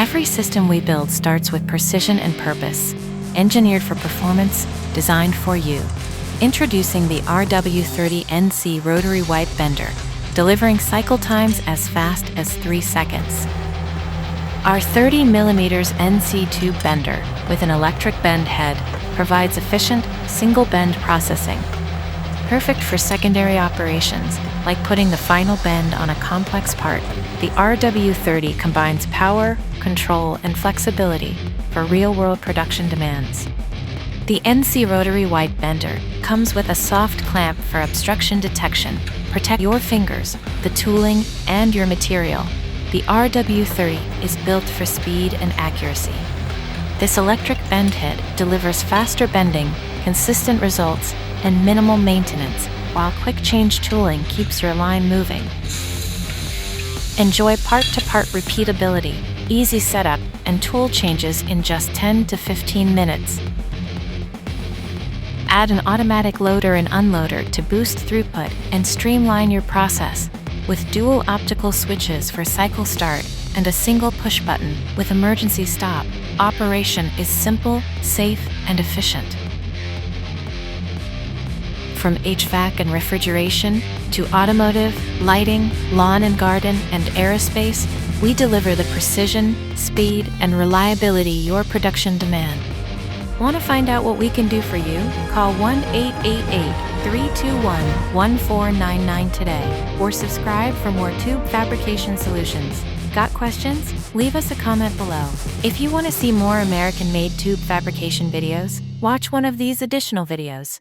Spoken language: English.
Every system we build starts with precision and purpose, engineered for performance, designed for you. Introducing the RW30 NC Rotary Wipe Bender, delivering cycle times as fast as 3 seconds. Our 30mm NC tube bender, with an electric bend head, provides efficient, single-bend processing. Perfect for secondary operations, like putting the final bend on a complex part, the RW30 combines power, control, and flexibility for real-world production demands. The NC Rotary Wipe Bender comes with a soft clamp for obstruction detection. Protect your fingers, the tooling, and your material. The RW30 is built for speed and accuracy. This electric bend head delivers faster bending, consistent results, and minimal maintenance, while quick change tooling keeps your line moving. Enjoy part-to-part repeatability, easy setup, and tool changes in just 10 to 15 minutes. Add an automatic loader and unloader to boost throughput and streamline your process, with dual optical switches for cycle start and a single push button with emergency stop. Operation is simple, safe, and efficient. From HVAC and refrigeration to automotive, lighting, lawn and garden, and aerospace, we deliver the precision, speed, and reliability your production demand. Want to find out what we can do for you? Call 1-888-321-1499 today or subscribe for more tube fabrication solutions. Got questions? Leave us a comment below. If you want to see more American-made tube fabrication videos, watch one of these additional videos.